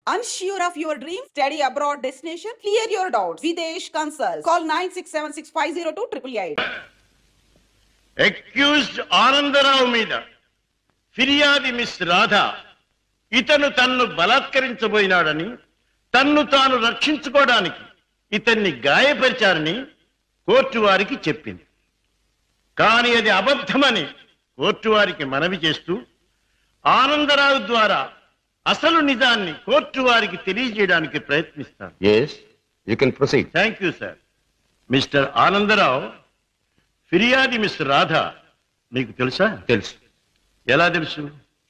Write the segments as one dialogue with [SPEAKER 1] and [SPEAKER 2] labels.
[SPEAKER 1] Unsure of your dream? Study abroad destination? Clear your doubts. Videsh Consult. Call 9676502888.
[SPEAKER 2] Accused Anandarao మీద ఫిర్యాది miss Radha ఇతను తన్ను బలాత్కరించబోయినాడని, తన్ను తాను రక్షించుకోవడానికి ఇతన్ని గాయపరిచారని కోర్టు వారికి చెప్పింది. కానీ అది అబద్ధమని కోర్టు వారికి మనవి చేస్తూ ఆనందరావు ద్వారా అసలు నిజాన్ని కోర్టు వారికి తెలియజేయడానికి ప్రయత్నిస్తాను.
[SPEAKER 3] Yes, you can proceed.
[SPEAKER 2] Thank you sir. Mister Anandarao, ఫిర్యాది మిస్ రాధ మీకు తెలుసా?
[SPEAKER 3] తెలుసు.
[SPEAKER 2] ఎలా తెలుసు?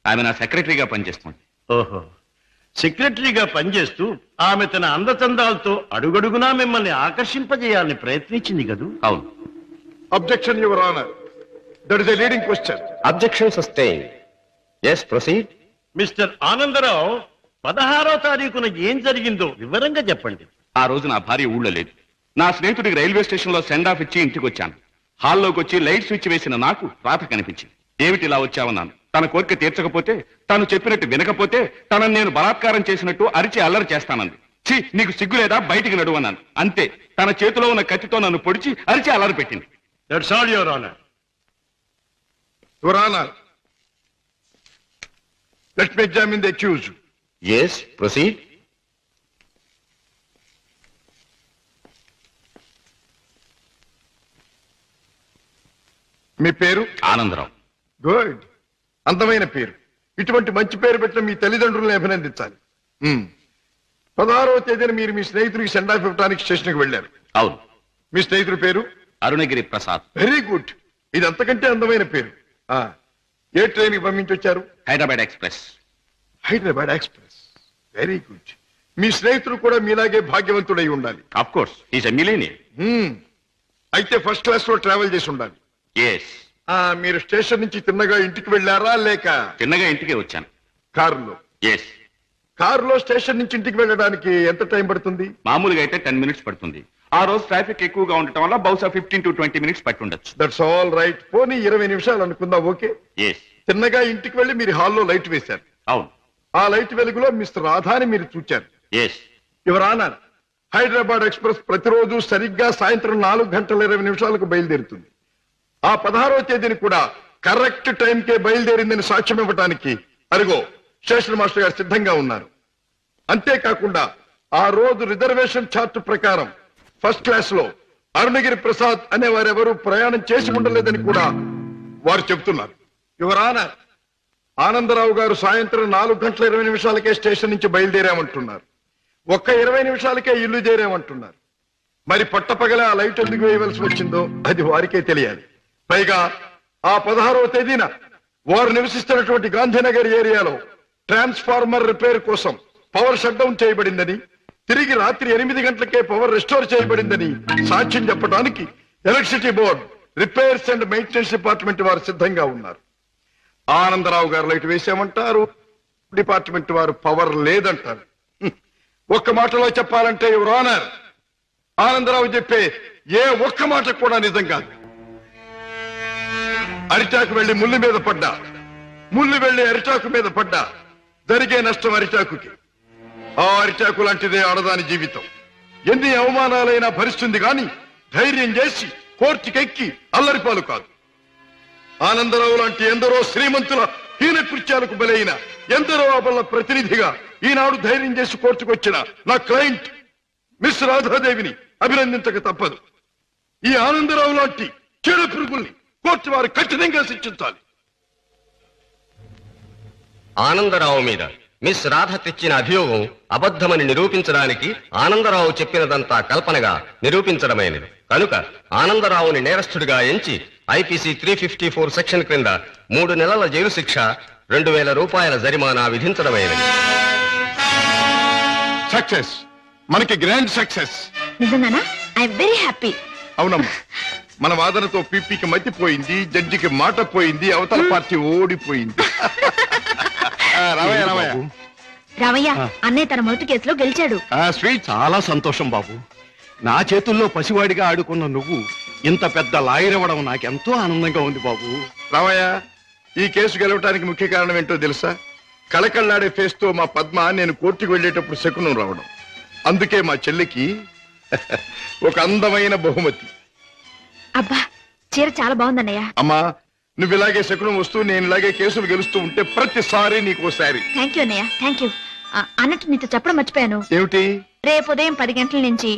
[SPEAKER 3] ఆమె నా సెక్రటరీగా పనిచేస్తుంది.
[SPEAKER 2] ఓహో, సెక్రటరీగా పనిచేస్తూ ఆమె తన అందచందాలతో అడుగడుగునా మిమ్మల్ని ఆకర్షింపజేయాలని ప్రయత్నించింది కదూ?
[SPEAKER 3] అవును.
[SPEAKER 4] Objection, Your Honor. That is a leading question.
[SPEAKER 3] Objection sustained. Yes, proceed.
[SPEAKER 2] Mister Anandarao, 16వ తారీఖున ఏం జరిగిందో వివరంగా చెప్పండి.
[SPEAKER 3] ఆ రోజు నా భార్య ఊళ్ళో లేదు. నా స్నేహితుడికి రైల్వే స్టేషన్ లో సెండ్ ఆఫ్ ఇచ్చి ఇంటికి వచ్చాను. హాల్లోకి వచ్చి లైట్ స్విచ్ వేసిన నాకు రాత కనిపించింది. ఏమిటి ఇలా వచ్చావన్నాను. తన కోరిక తీర్చకపోతే, తను చెప్పినట్టు వినకపోతే తనను నేను బలాత్కారం చేసినట్టు అరిచి అల్లరి చేస్తానంది. ఛీ, నీకు సిగ్గు లేదా, బయటికి నడువన్నాను. అంతే, తన చేతిలో ఉన్న కత్తితో నన్ను పొడిచి అరిచి అల్లరి పెట్టింది.
[SPEAKER 2] That's all, your honour.
[SPEAKER 4] Your Honor, let me examine the accused.
[SPEAKER 3] Yes, proceed.
[SPEAKER 4] మీ పేరు?
[SPEAKER 3] ఆనందరావు.
[SPEAKER 4] గుడ్, అందమైన పేరు. ఇటువంటి మంచి పేరు పెట్టిన మీ తల్లిదండ్రులను అభినందించాలి. 16వ తేదీన మీరు మీ స్నేహితుడికి సెండ్ ఆఫ్ ఇవ్వడానికి స్టేషన్కి వెళ్ళారు.
[SPEAKER 3] అవును.
[SPEAKER 4] మీ స్నేహితుడి పేరు?
[SPEAKER 3] అరుణగిరి ప్రసాద్.
[SPEAKER 4] వెరీ గుడ్, ఇది అంతకంటే అందమైన పేరు. ఏ ట్రైన్ కి పంపించొచ్చారు?
[SPEAKER 3] Hyderabad express.
[SPEAKER 4] Hyderabad express, very good. మీ స్నేహితుడు కూడా మీలాగే భాగ్యవంతుడై ఉండాలి.
[SPEAKER 3] Of course, is a millionaire.
[SPEAKER 4] అయితే ఫస్ట్ క్లాస్ లో ట్రావెల్ చేసి ఉండాలి.
[SPEAKER 3] ఎస్.
[SPEAKER 4] మీరు స్టేషన్ నుంచి తిన్నగా ఇంటికి వెళ్ళారా లేక?
[SPEAKER 3] చిన్నగా ఇంటికే వచ్చాను.
[SPEAKER 4] కారులో?
[SPEAKER 3] ఎస్.
[SPEAKER 4] కారులో స్టేషన్ నుంచి ఇంటికి వెళ్ళడానికి ఎంత టైం పడుతుంది?
[SPEAKER 3] మామూలుగా అయితే 10 minutes పడుతుంది. ఆ రోజు ట్రాఫిక్ ఎక్కువగా ఉండటం వల్ల బహుశా 15 to 20 minutes పట్టుండొచ్చు.
[SPEAKER 4] That's all right. పోనీ 20 నిమిషాలు అనుకుందాం. ఓకే.
[SPEAKER 3] ఎస్.
[SPEAKER 4] తిన్నగా ఇంటికి వెళ్ళి మీరు హాల్లో లైట్ వేశారు.
[SPEAKER 3] అవును.
[SPEAKER 4] ఆ లైట్ వెలుగులో మిస్టర్ రాధాని మీరు చూచారు.
[SPEAKER 3] Yes.
[SPEAKER 4] Your honour, Hyderabad express ప్రతిరోజు సరిగ్గా సాయంత్రం 4:20 బయలుదేరుతుంది. ఆ 16వ తేదీని కూడా కరెక్ట్ టైంకే బయలుదేరిందని సాక్ష్యం ఇవ్వడానికి అరుగో స్టేషన్ మాస్టర్ గారు సిద్ధంగా ఉన్నారు. అంతేకాకుండా ఆ రోజు రిజర్వేషన్ చార్ట్ ప్రకారం ఫస్ట్ క్లాస్ లో అరుణగిరి ప్రసాద్ అనే వారెవరూ ప్రయాణం చేసి ఉండలేదని కూడా వారు చెబుతున్నారు. యువర్ ఆనర్, ఆనందరావు గారు సాయంత్రం 4:20 స్టేషన్ నుంచి బయలుదేరామంటున్నారు. ఒక్క 20 నిమిషాలకే ఇల్లు చేరామంటున్నారు. మరి పట్టపగల ఆ లైట్ ఎందుకు వేయవలసి వచ్చిందో అది వారికే తెలియాలి. పైగా ఆ 16వ తేదీన వారు నివసిస్తున్నటువంటి గాంధీనగర్ ఏరియాలో ట్రాన్స్ఫార్మర్ రిపేర్ కోసం పవర్ షట్ డౌన్ చేయబడిందని, తిరిగి రాత్రి 8 గంటలకే పవర్ రెస్టోర్ చేయబడిందని సాక్ష్యం చెప్పడానికి electricity board, repairs and maintenance department వారు సిద్ధంగా ఉన్నారు. ఆనందరావు గారు లైట్ వేసామంటారు, డిపార్ట్మెంట్ వారు పవర్ లేదంటారు. ఒక్క మాటలో చెప్పాలంటే యువర్ ఆనర్, ఆనందరావు చెప్పే ఏ ఒక్క మాట కూడా నిజం కాదు. అరిటాకు వెళ్లి ముళ్ళు మీద పడ్డా, ముళ్ళు వెళ్లి అరిటాకు మీద పడ్డా జరిగే నష్టం అరిటాకుకి. ఆ అరిటాకు లాంటిదే ఆడదాని జీవితం. ఎన్ని అవమానాలైనా భరిస్తుంది గాని ధైర్యం చేసి కోర్టుకెక్కి అల్లరిపాలు కాదు. ఆనందరావు లాంటి ఎందరో శ్రీమంతుల హీన కృత్యాలకు బలైన ఎందరో అబల ప్రతినిధిగా ఈనాడు ధైర్యం చేసి కోర్టుకొచ్చిన నా క్లయింట్ మిస్ రాధాదేవిని అభినందించక తప్పదు. ఈ ఆనందరావు లాంటి చెడ పురుగుల్ని కోర్టు వారు కఠినంగా శిక్షించాలి.
[SPEAKER 5] ఆనందరావు మీద మిస్ రాధ తెచ్చిన అభియోగం అబద్ధమని నిరూపించడానికి ఆనందరావు చెప్పినదంతా కల్పనగా నిరూపించడమైనది. కనుక ఆనందరావుని నేరస్తుడిగా ఎంచి ఐపీసీ 354 సెక్షన్ క్రింద 3 నెలల జైలు శిక్ష, 2000 రూపాయల జరిమానా విధించడమైనది.
[SPEAKER 4] సక్సెస్, మనకి గ్రాండ్ సక్సెస్.
[SPEAKER 6] నిజంగానా? I'm very happy.
[SPEAKER 4] అవునమ్మా, మన వాదనతో పీపీకి మతిపోయింది, జడ్జికి మాట పోయింది, అవతల పార్టీ ఓడిపోయింది.
[SPEAKER 6] రావయ్య, అన్నయ్య తన మొదటి కేసులో గెలిచాడు.
[SPEAKER 2] స్వీట్, చాలా సంతోషం బాబు. నా చేతుల్లో పసివాడిగా ఆడుకున్న నువ్వు ఇంత పెద్ద లాయర్ అవ్వడం నాకెంతో ఆనందంగా ఉంది బాబు.
[SPEAKER 4] రామయ్య, ఈ కేసు గెలవటానికి ముఖ్య కారణం ఏంటో తెలుసా? కళకళ్ళాడే ఫేస్ తో మా పద్మ నేను కోర్టుకు వెళ్ళేటప్పుడు శకునం రావడం. అందుకే మా చెల్లికి ఒక అందమైన బహుమతి.
[SPEAKER 6] అబ్బా చీర చాలా బాగుందన్నయ్య.
[SPEAKER 4] అమ్మా, నువ్వు ఇలాగే శకునం వస్తూ నేను ఇలాగే కేసులు గెలుస్తూ ఉంటే ప్రతిసారి నీకు సారీ.
[SPEAKER 6] థ్యాంక్ యూ అన్నయ్య, థ్యాంక్ యూ. అన్నట్టు నీతో చెప్పడం మర్చిపోయాను.
[SPEAKER 4] ఏమిటి?
[SPEAKER 6] రేపు ఉదయం 10 గంటల నుంచి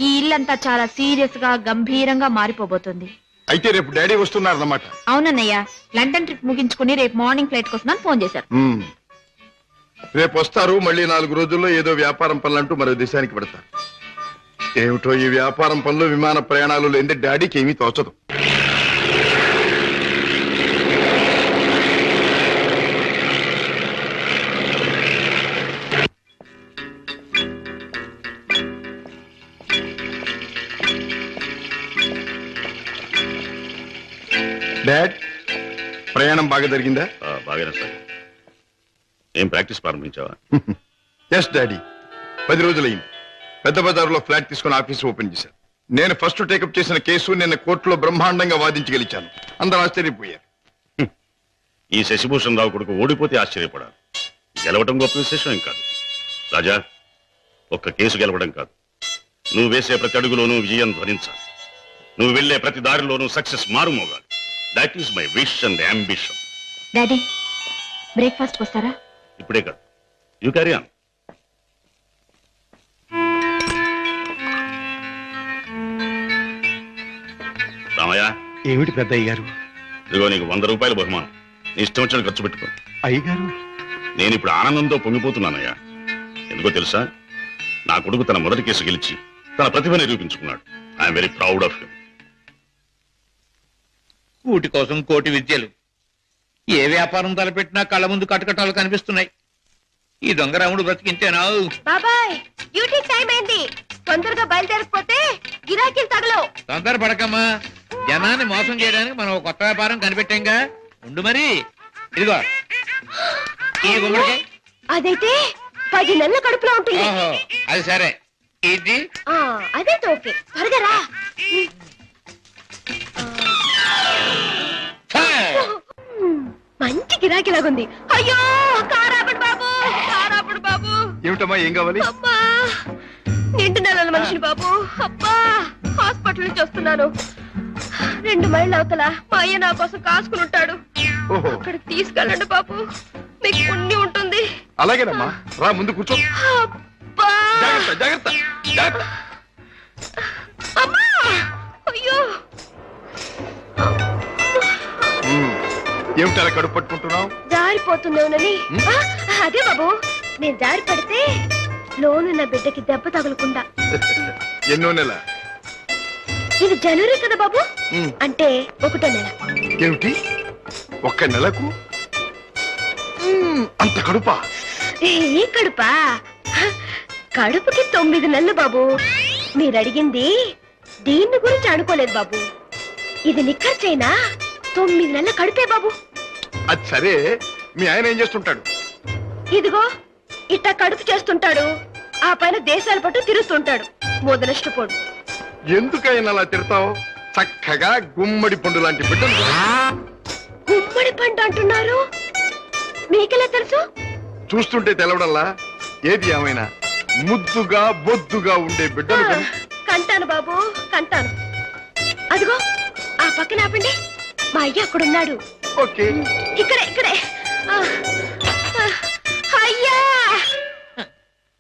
[SPEAKER 6] ఈ ఇల్లంతా చాలా సీరియస్ గా గంభీరంగా మారిపోబోతుంది.
[SPEAKER 4] అయితే రేపు డాడీ వస్తున్నారన్నమాట.
[SPEAKER 6] అవునన్నయ్య, లండన్ ట్రిప్ ముగించుకుని రేపు మార్నింగ్ ఫ్లైట్ కోసం ఫోన్ చేశారు.
[SPEAKER 4] రేపు వస్తారు. మళ్ళీ 4 రోజుల్లో ఏదో వ్యాపారం పనులంటూ మరో దేశానికి పెడతారు. ఏమిటో ఈ వ్యాపారం పనులు, విమాన ప్రయాణాలు లేని డాడీకి ఏమీ తోచదు. డాడ్, ప్రయాణం బాగా జరిగిందా?
[SPEAKER 3] బాగానే సార్. ఏం ప్రాక్టీస్ ప్రారంభించావా?
[SPEAKER 4] ఎస్ డాడీ, 10 రోజులైంది. పెద్ద బజారులో ఫ్లాట్ తీసుకుని ఆఫీస్ ఓపెన్ చేశాను. నేను ఫస్ట్ టేకప్ చేసిన కేసు నిన్న కోర్టులో బ్రహ్మాండంగా వాదించి గెలిచాను. అందరూ ఆశ్చర్యపోయారు.
[SPEAKER 3] ఈ శశిభూషణ్ రావు కొడుకు ఓడిపోతే ఆశ్చర్యపడాలి. గెలవడం గొప్ప విశేషం ఏం కాదు రాజా. ఒక్క కేసు గెలవడం కాదు, నువ్వు వేసే ప్రతి అడుగులోనూ విజయం ధ్వనించాలి. నువ్వు వెళ్లే ప్రతి దారిలోనూ సక్సెస్ మారుమోగాలి. That is my wish and ambition.
[SPEAKER 6] Daddy, breakfast వస్తారా?
[SPEAKER 3] ఇప్పుడే కాదు, యూ క్యారీ ఆన్. రామయ్య,
[SPEAKER 2] ఏమిటి పెద్దయ్య గారు?
[SPEAKER 3] ఇదిగో నీకు 100 రూపాయల బహుమానం. నీ ఇష్టం వచ్చిన ఖర్చు పెట్టుకో.
[SPEAKER 2] అయ్యగారు,
[SPEAKER 3] నేను ఇప్పుడు ఆనందంతో పొంగిపోతున్నానయ్యా. ఎందుకో తెలుసా, నా కొడుకు తన మొదటి కేసు గెలిచి తన ప్రతిభ నిరూపించుకున్నాడు. I'm very proud of him.
[SPEAKER 7] కూటి కోసం కోటి విద్యలు. ఏ వ్యాపారం తలపెట్టినా కళ్ళ ముందు కటకటాలు కనిపిస్తున్నాయి. ఈ దొంగరాముడు బ్రతికింతేనా?
[SPEAKER 6] బాబాయ్, డ్యూటీ టైం అయింది. తొందరగా బయలుదేరకపోతే గిరాకీలు తగలవు.
[SPEAKER 7] తొందర పడకమ్మా. జనాన్ని మోసం చేయడానికి మనం ఒక కొత్త వ్యాపారం కనిపెట్టాంగా. ఉండు మరి. ఇదిగో ఈ గుమ్మడికాయ.
[SPEAKER 6] అదైతే 10 నెలల కడుపులో ఉంటుంది.
[SPEAKER 7] ఓహో, అది సరే. ఇది
[SPEAKER 6] అదైతే ఓకే. త్వరగా రా. మంచి గిరాకీలాగుంది. అయ్యో, కారాపడు బాబు, కారాపడు బాబు.
[SPEAKER 4] ఏమిటమ్మా, ఏం కావాలి?
[SPEAKER 6] అబ్బా, నిండు నెలల మనిషిని బాబు. అబ్బా, హాస్పిటల్ నుంచి వస్తున్నాను. 2 మైళ్ళ అవతల మా అయ్య నా కోసం కాసుకుని ఉంటాడు. అక్కడికి తీసుకెళ్ళండి బాబు, మీకు పుణ్యం ఉంటుంది.
[SPEAKER 4] అలాగేనమ్మా, రా ముందు కూర్చో.
[SPEAKER 6] అబ్బా,
[SPEAKER 4] జాగ్రత్త జాగ్రత్త జాగ్రత్త.
[SPEAKER 6] అమ్మా, అయ్యో.
[SPEAKER 4] ఏమిటి అలా కడుపు పట్టుకుంటున్నావు?
[SPEAKER 6] జారిపోతుందేమోనని. అదే బాబు, నేను జారి పడితే లోనున్న బిడ్డకి దెబ్బ తగలకుండా.
[SPEAKER 4] ఎన్నో నెల?
[SPEAKER 6] ఇది జనవరి కదా బాబు, అంటే 1వ నెల.
[SPEAKER 4] ఏమిటి, 1 నెలకు అంత కడుపా?
[SPEAKER 6] ఏ కడుపా? కడుపుకి 9 నెలలు బాబు. మీరు అడిగింది దీన్ని గురించి అనుకోలేదు బాబు. ఇది నిక్కర్చైనా 9 నెలల కడుపే బాబు.
[SPEAKER 4] అది సరే, మీ ఆయన ఏం చేస్తుంటాడు?
[SPEAKER 6] ఇదిగో ఇట్టా కడుపు చేస్తుంటాడు. ఆ పైన దేశాల పట్టు తిరుగుతుంటాడు. మొదలష్టపోడు.
[SPEAKER 4] ఎందుకైనా అలా తిడతావు? చక్కగా గుమ్మడి పండు లాంటి బిడ్డలు.
[SPEAKER 6] గుమ్మడి పండు అంటున్నారు, మీకెలా తెలుసు?
[SPEAKER 4] చూస్తుంటే తెలవడంలా. ఏది ఏమైనా ముద్దుగా బొద్దుగా ఉండే బిడ్డలు కను.
[SPEAKER 6] కంటాను బాబు, కంటాను. అదిగో ఆ పక్కన ఆపండి, మా అయ్య అక్కడున్నాడు.
[SPEAKER 4] ఓకే,
[SPEAKER 6] ఇక్కడే ఇక్కడే. అయ్యా,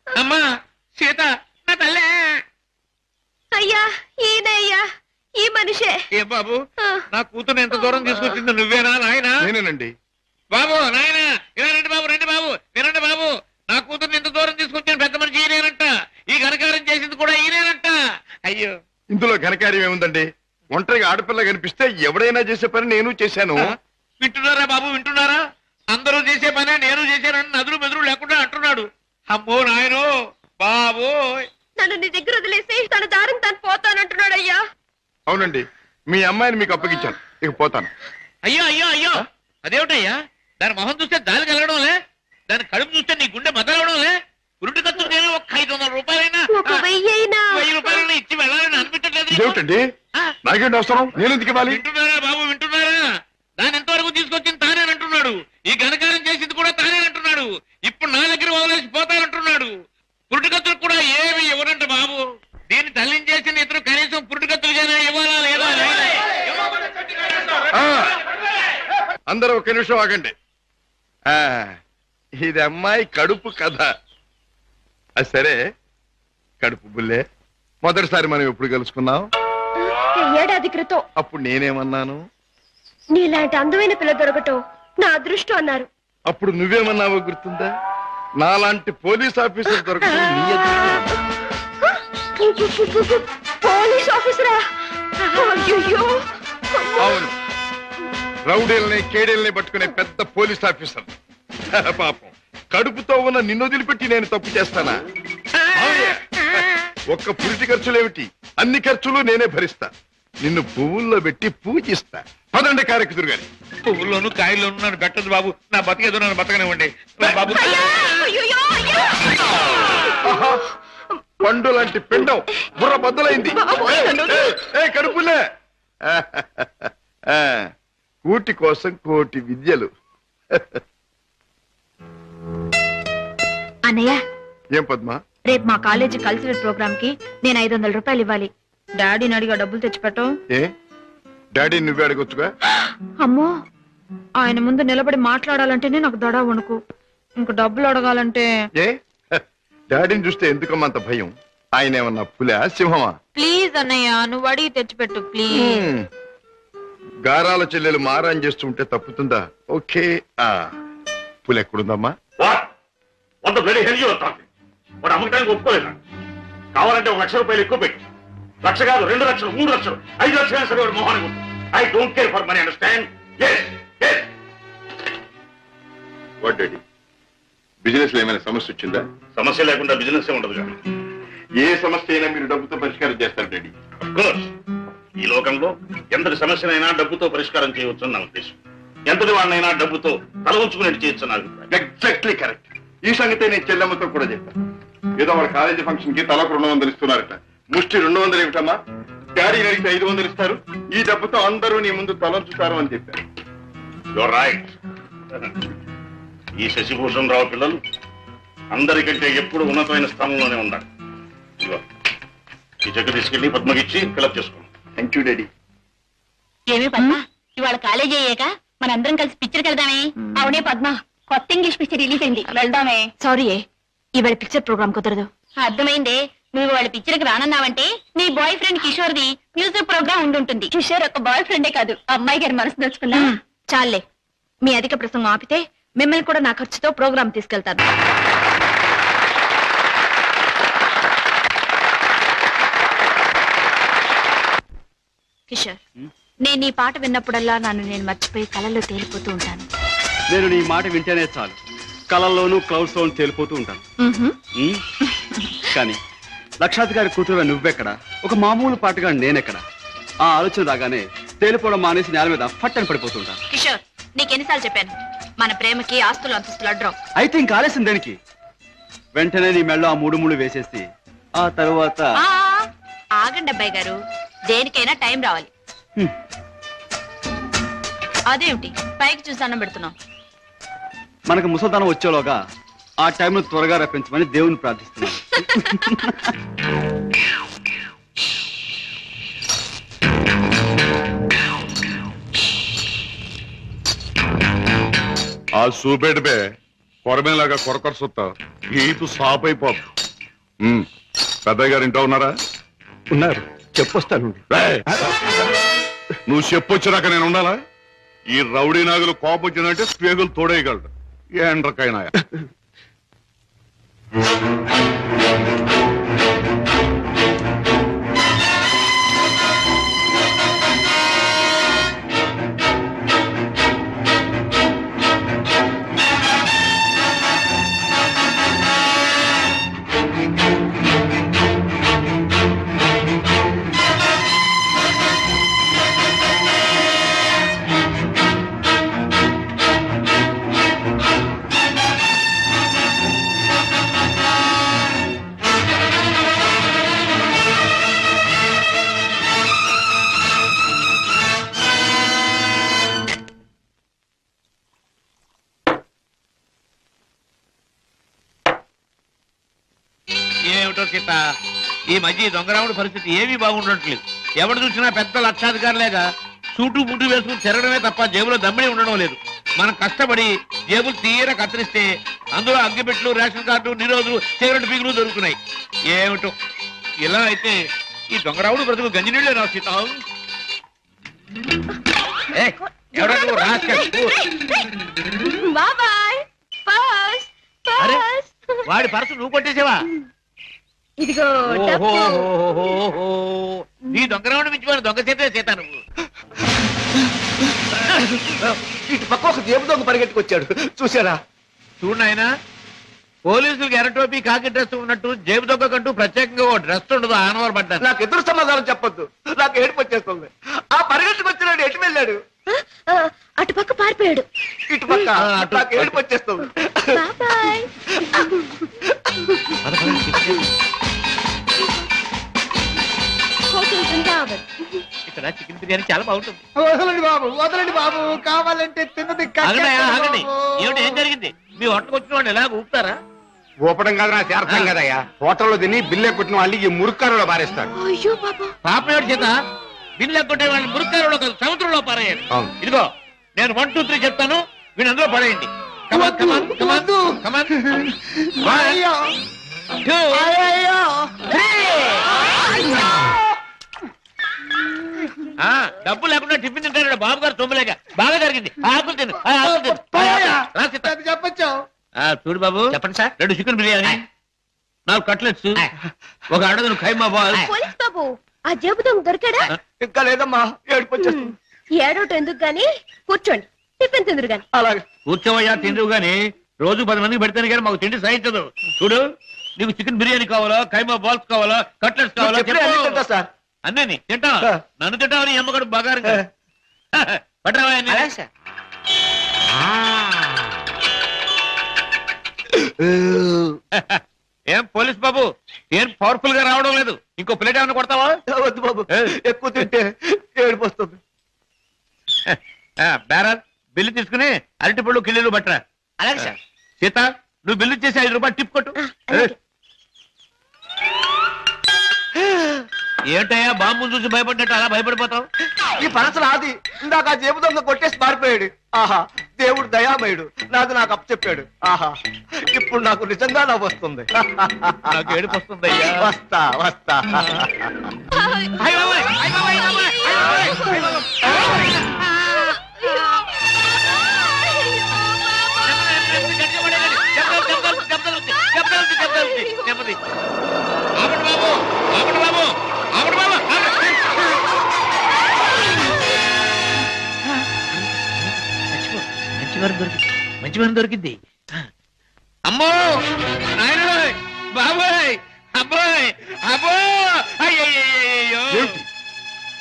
[SPEAKER 7] అమ్మా సీత, నా తల్లే.
[SPEAKER 6] అయ్యా, ఈయనయ్యా, ఈ మనిషే.
[SPEAKER 7] ఏ బాబు, నా కూతురు ఎంత దూరం తీసుకొచ్చింది నువ్వేనా నాయనా?
[SPEAKER 4] నేనేనండి.
[SPEAKER 7] బాబు, నాయనా, ఇలా రండి బాబు, రండి బాబు, వినండి బాబు. నా కూతురు ఎంత దూరం తీసుకొచ్చిన పెద్ద మనిషి ఈయనేనంట. ఈ ఘనకారం చేసింది కూడా ఈయనేనంట. అయ్యో,
[SPEAKER 4] ఇందులో ఘనకార్యం ఏముందండి? ఒంటరిగా ఆడపిల్ల కనిపిస్తే ఎవడైనా చేసే పని నేను చేశాను.
[SPEAKER 7] వింటున్నారా బాబు, వింటున్నారా? అందరూ చేసే పనే నేను చేశానని నదులు మెదులు లేకుండా అంటున్నాడు. అమ్మో నాయనో బాబు.
[SPEAKER 6] నన్ను నీ దగ్గర వదిలేసి తన దారిని తను పోతానంటున్నాడు. అయ్యా,
[SPEAKER 4] అవునండి, మీ అమ్మాయిని మీకు అప్పగించాను, ఇక పోతాను.
[SPEAKER 7] అయ్యో అయ్యో అయ్యో, అదేమిటయ్యా? దాని మొహం చూస్తే దారి కలగడంలే, దాని కడుపు చూస్తే నీ గుండె మదలవడంలే. ఉరుటి ఖర్చు నేను ఒక 500 రూపాయలైనా, 1000 రూపాయలైనా ఇచ్చి వెళ్ళాలని అనిపించట్లేదు.
[SPEAKER 4] ఏమిటండి, నాకేంటి అవసరం? నేను ఎందుకు ఇవ్వాలి?
[SPEAKER 7] వింటున్నారా బాబు, వింటున్నారా? దాని ఎంతవరకు తీసుకొచ్చింది తానేనంటున్నాడు. ఈ ఘనకారం చేసింది కూడా తానేనంటున్నాడు. ఇప్పుడు నా దగ్గర వదిలేసి పోతానంటున్నాడు. పురుటికత్తులు కూడా ఏమి ఇవ్వనంట బాబు. దీన్ని తల్లించేసిన ఇతరు కనీసం పురుటికత్తులుగానే ఇవ్వాలా లేదా?
[SPEAKER 4] అందరూ ఒక నిమిషం ఆగండి. ఇది అమ్మాయి కడుపు కథ. సరే కడుపు బుల్లే, మొదటిసారి మనం ఎప్పుడు కలుసుకున్నాం?
[SPEAKER 6] ఏడాది క్రితం.
[SPEAKER 4] అప్పుడు నేనేమన్నాను?
[SPEAKER 6] నీలాంటి అందమైన పిల్ల దొరకటం నా అదృష్టం అన్నారు.
[SPEAKER 4] అప్పుడు నువ్వేమన్నావో గుర్తుందా? నాలాంటి పోలీస్ ఆఫీసర్ దొరకటం నీ అదృష్టం.
[SPEAKER 6] పోలీస్ ఆఫీసరా? అయ్యో.
[SPEAKER 4] అవును, రౌడీల్ని కేడీల్ని పట్టుకునే పెద్ద పోలీస్ ఆఫీసర్. పాపం కడుపుతో ఉన్న నిన్ను వదిలిపెట్టి నేను తప్పు చేస్తానా? ఒక్క పురిటి ఖర్చులేమిటి, అన్ని ఖర్చులు నేనే భరిస్తా. నిన్ను పువ్వుల్లో పెట్టి పూజిస్తా. పదండి కారెక్కుదురు గాని.
[SPEAKER 7] పువ్వుల్లోనూ కాయల్లోనూ నన్ను పెట్టదు బాబు. నా బతికేదో నన్ను బతకనివ్వండి బాబు.
[SPEAKER 4] పండు లాంటి పిండం బుర్ర బద్దలైంది. కడుపులే. కూటి కోసం కోటి విద్యలు.
[SPEAKER 8] అన్నయ్య,
[SPEAKER 4] ఏం పద్మా?
[SPEAKER 8] రేపు మా కాలేజీ కల్చరల్ ప్రోగ్రామ్ కి నేను 500 రూపాయలు ఇవ్వాలి. డాడీని అడిగా డబ్బులు తెచ్చిపెట్టం.
[SPEAKER 4] ఏ డాడీ నువ్వే అడగొచ్చుగా?
[SPEAKER 8] అమ్మో, ఆయన ముందు నిలబడి మాట్లాడాలంటేనే నాకు దడ వణుకు. ఇంక డబ్బులు అడగాలంటే
[SPEAKER 4] ఏ డాడీని చూస్తే ఎందుకమ్మంత భయం? ఆయన ఏమన్నా పులా సింహమా?
[SPEAKER 8] ప్లీజ్ అన్నయ్య, నువ్వు అడిగి తెచ్చిపెట్టు ప్లీజ్.
[SPEAKER 4] గారాల చెల్లెలు మారాన్ చేస్తుంటే తప్పుతుందా? ఓకే. పులి ఎక్కడుందమ్మా?
[SPEAKER 3] వాడు అమ్మకానికి ఒప్పుకోలేదా? కావాలంటే 1 లక్ష రూపాయలు ఎక్కువ పెట్టి, 1 లక్ష కాదు 2 లక్షలు 3 లక్షలు 5 లక్షలు సరే వాడు మొహానికి ఉంటుంది. I don't care for money, understand?
[SPEAKER 4] What daddy, business లో ఏమైనా సమస్య వచ్చిందా?
[SPEAKER 3] సమస్య లేకుండా బిజినెస్ ఉండదు కదా.
[SPEAKER 4] ఏ సమస్య అయినా మీరు డబ్బుతో పరిష్కారం చేస్తారు డాడీ.
[SPEAKER 3] అఫ్కోర్స్, ఈ లోకంలో ఎంతటి సమస్యనైనా డబ్బుతో పరిష్కారం చేయవచ్చు నా ఉద్దేశం. ఎంతటి వాడినైనా డబ్బుతో తల ఉంచుకునేట్టు చేయొచ్చు నా అభిప్రాయం.
[SPEAKER 4] Exactly correct. ఈ సంగతే నేను చెల్లెమ్మతో కూడా చెప్పాను. ఏదో వాళ్ళ కాలేజీ ఫంక్షన్ కి తలకు 200 ఇస్తున్నారట. ముష్టి 200 ఏమిటమ్మా? డాడీని అడిగితే 500 ఇస్తారు. ఈ డబ్బుతో అందరూ నీ ముందు తలంచుతారు అని చెప్పారు.
[SPEAKER 3] Your right. ఈ శశిభూషణ్ రావు పిల్లలు అందరికంటే ఎప్పుడు ఉన్నతమైన స్థానంలోనే ఉన్నారు. ఈ చెక్ తీసుకెళ్లి పద్మకిచ్చి ఫిలప్ చేసుకోండి.
[SPEAKER 4] Thank you daddy.
[SPEAKER 8] ఏమి పద్మ, ఇవాళ కాలేజీ అయ్యాక మనందరం కలిసి పిక్చర్కి వెళ్దామే? అవునే పద్మ, కొత్త ఇంగ్లీష్ పిక్చర్ రిలీజ్ అయింది, వెళ్దామే. సారీ, ఇవాళ పిక్చర్ ప్రోగ్రామ్ కుదరదు. అర్థమైందే, నువ్వు వాళ్ళ పిక్చర్కి రానన్నావంటే నీ బాయ్ ఫ్రెండ్ కిషోర్ ది మ్యూజిక్ ప్రోగ్రామ్ ఉండుంటుంది. కిషోర్ ఒక బాయ్ ఫ్రెండే కాదు, అమ్మాయి గారి మనసు దోచుకున్నా. చాలే, మీ అధిక ప్రసంగం ఆపితే మిమ్మల్ని కూడా నా ఖర్చుతో ప్రోగ్రామ్ తీసుకెళ్తాను. కిషోర్, నేను ఈ పాట విన్నప్పుడల్లా నన్ను నేను మర్చిపోయి కళల్లో తేలిపోతూ ఉంటాను.
[SPEAKER 2] నేను నీ మాట వింటేనే చాలు, కళల్లోనూ క్లౌడ్స్ లోను తేలిపోతూ ఉంటాను. కానీ లక్షాధికారి కూతురు నువ్వెక్కడ, ఒక మామూలు పాటగా నేనెక్కడ? ఆ ఆలోచన రాగానే తేలిపోవడం మానేసి నేల మీద ఫట్టని పడిపోతుంటాను.
[SPEAKER 8] కిషోర్, నీకెన్నిసార్లు చెప్పాను, మన ప్రేమకి ఆస్తులు అంతస్తులు అడ్డం.
[SPEAKER 2] అయితే ఇంక ఆలస్యం దేనికి? వెంటనే నీ మెళ్ళో ఆ 3 ముళ్ళు వేసేసి ఆ తరువాత.
[SPEAKER 8] ఆగండి అబ్బాయి గారు, దేనికైనా టైం రావాలి. అదేమిటి పైకి చూసి అన్నం పెడుతున్నాం?
[SPEAKER 2] మనకు ముసల్దానం వచ్చేలోగా ఆ టైంను త్వరగా రప్పించమని దేవుని ప్రార్థిస్తున్నాను.
[SPEAKER 4] ఆ సూపేటపే కొరమేలాగా కొరకొర సుత్తా ఈపు సాప్ అయిపోదు. పెద్దయ్య గారు ఇంట్లో ఉన్నారా?
[SPEAKER 2] ఉన్నారు, చెప్పొస్తాను.
[SPEAKER 4] నువ్వు చెప్పొచ్చినాక నేను ఉండాలా? ఈ రౌడీ నాగులు కోపం వచ్చిందంటే స్పేగులు తోడేయగలడు. ఏండ్రకైనా
[SPEAKER 7] ఏమిటో సీత, ఈ మధ్య ఈ దొంగరాముడి పరిస్థితి ఏమీ బాగుండట్లేదు. ఎవడు చూసినా పెద్ద లక్షాధికారులేగా సూటు బూటు వేసుకుని తిరగడమే తప్ప జేబులో దమ్మిడి ఉండడం లేదు. మనం కష్టపడి జేబులు తీర కత్తిరిస్తే అందులో అగ్గిపెట్లు, రేషన్ కార్డు, నిరోధులు, సిగరెట్ పీకులు దొరుకుతున్నాయి. ఏమిటో ఇలా అయితే ఈ దొంగరాముడు బ్రతుకు గంజినీళ్ళే రా సీత. ఎవడో వాడి పర్సు నువ్వు కొట్టేసావా?
[SPEAKER 6] ఇదిగో
[SPEAKER 7] నీ దొంగరాముడు మించిపోయిన దొంగ సీతే సీత నువ్వు.
[SPEAKER 9] ఇటు పక్క ఒక జేబు దొంగ పరిగెట్టుకొచ్చాడు, చూసారా?
[SPEAKER 7] చూడు నాయనా, పోలీసులకు ఎర్రటోపీ కాకి డ్రెస్ ఉన్నట్టు జేబు దొంగ కంటూ ప్రత్యేకంగా ఓ డ్రెస్ ఉండదు. ఆనవారు పడ్డాను.
[SPEAKER 9] నాకు ఎదురు సమాధానం చెప్పొద్దు, నాకు ఏడుపు వచ్చేస్తుంది. ఆ పరిగెట్టుకొచ్చినాడు ఎటు వెళ్ళాడు?
[SPEAKER 6] అటు పక్క పారిపోయాడు.
[SPEAKER 9] ఇటు పక్క నాకు ఏడుపు వచ్చేస్తుంది.
[SPEAKER 7] ఇక్కడ చికెన్ బిర్యానీ చాలా బాగుంటుంది.
[SPEAKER 9] వదలండి బాబు, వదలండి బాబు, కావాలంటే తిన్నది.
[SPEAKER 7] ఆగండి, ఏమిటి ఏం జరిగింది? మీ హోటల్కి వచ్చిన వాళ్ళు ఎలా ఊపుతారా?
[SPEAKER 2] ఊపడం కాదు, నాకు అర్థం కదయ్యా. హోటల్లో తిని బిల్లె కొట్టిన వాళ్ళు ఈ మురుక్కారులో పారేస్తాడు.
[SPEAKER 6] అయ్యో బాబా,
[SPEAKER 7] పాపం ఏడు చేత బిల్లు ఎక్కొట్టే వాళ్ళు మురుక్కారులో కాదు సముద్రంలో పారేయాలి. ఇదిగో నేను 1, 2, 3 చెప్తాను, వీళ్ళు అందులో పడేయండి. డబ్బు లేకుండా టిఫిన్ తింటాడు బాబు గారు. తొమ్మిలేక బాగా జరిగింది. ఆకులు తిను,
[SPEAKER 9] చెప్పచ్చు.
[SPEAKER 7] చూడు బాబు, చెప్పండి సార్. 2 చికెన్ బిర్యానీ, 4 కట్లెట్స్, 1 అడగను ఖైమా బాల్.
[SPEAKER 6] పోలీస్ బాబు, ఆ జేబు దొంగ దొరికాడా?
[SPEAKER 9] ఇంకా లేదమ్మా, ఏడుపు వచ్చేస్తుంది.
[SPEAKER 6] ఏడోటి ఎందుకు గాని, కూర్చోండి, టిఫిన్ తిందురు గాని.
[SPEAKER 9] అలాగే
[SPEAKER 7] కూర్చోవయ్యా, తిందువు గాని. రోజు 10 మందికి పెడితేనే కానీ మాకు తిండి సహించదు. చూడు, నీకు చికెన్ బిర్యానీ కావాలా, ఖైమా బాల్స్ కావాలా, కట్లెట్స్ కావాలా?
[SPEAKER 9] సార్
[SPEAKER 7] అన్నీ తింటా. నన్ను తింటావని అమ్మగారు బాగా పట్టరావా? ఏం పోలీస్ బాబు, ఏం పవర్ఫుల్ గా రావడం లేదు? ఇంకో ప్లేట్ ఏమైనా కొడతావా?
[SPEAKER 9] వద్దు బాబు, ఎక్కువ తింటే ఏడుపు వస్తుంది.
[SPEAKER 7] బేరా, బిల్లు తీసుకుని అరటిపళ్ళు కిల్లీలు పట్టరా.
[SPEAKER 9] అలాగే సార్.
[SPEAKER 7] సీత, నువ్వు బిల్లు చేసి 5 రూపాయలు టిప్ కొట్టు. ఏంటయ్యా బాంబు చూసి భయపడ్డట్టు అలా భయపడిపోతావు?
[SPEAKER 9] ఈ పనస నాది. ఇందాక ఆ జేబు దొంగ కొట్టేసి పారిపోయాడు. ఆహా, దేవుడు దయామయుడు, నాకు అప్పు చెప్పాడు. ఆహా, ఇప్పుడు నాకు నిజంగా నవ్వు వస్తుంది.
[SPEAKER 7] నాకు ఏడుపు వస్తుందయ్యా.
[SPEAKER 9] వస్తా వస్తా.
[SPEAKER 7] మంచి వారం దొరికింది. అమ్మో నాయనోయ్, బాబోయ్, అబ్బాయ్, అబ్బో, అయ్యయ్యో.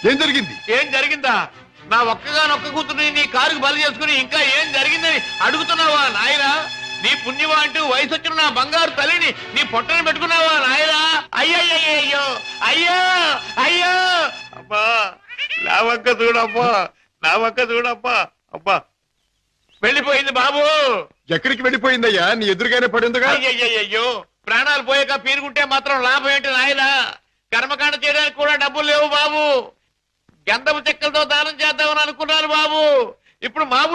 [SPEAKER 4] ఏం జరిగింది?
[SPEAKER 7] ఏం జరిగిందా? నా ఒక్కగానొక్క కూతురుని నీ కారుకు బలి చేసుకుని ఇంకా ఏం జరిగిందని అడుగుతున్నావా నాయనా? నీ పుణ్యమా అంటూ వయసు వచ్చిన నా బంగారు తల్లిని నీ పొట్టని పెట్టుకున్నావా నాయనా? అయ్యయ్యో, అయ్యో అయ్యో, అబ్బా నా వంక చూడమ్మా, నా వంక చూడమ్మా. అబ్బా, వెళ్ళిపోయింది బాబు.
[SPEAKER 4] ఎక్కడికి వెళ్ళిపోయిందయ్యా? నీ ఎదురుగానే పడిందిగా.
[SPEAKER 7] అయ్యయ్యో, ప్రాణాలు పోయాక పీరుకుంటే మాత్రం లాభం ఏంటి నాయనా? కర్మకాండ చేయడానికి కూడా డబ్బులు లేవు బాబు. గంధపు చెక్కలతో దానం చేద్దామని అనుకున్నాను బాబు. ఇప్పుడు మా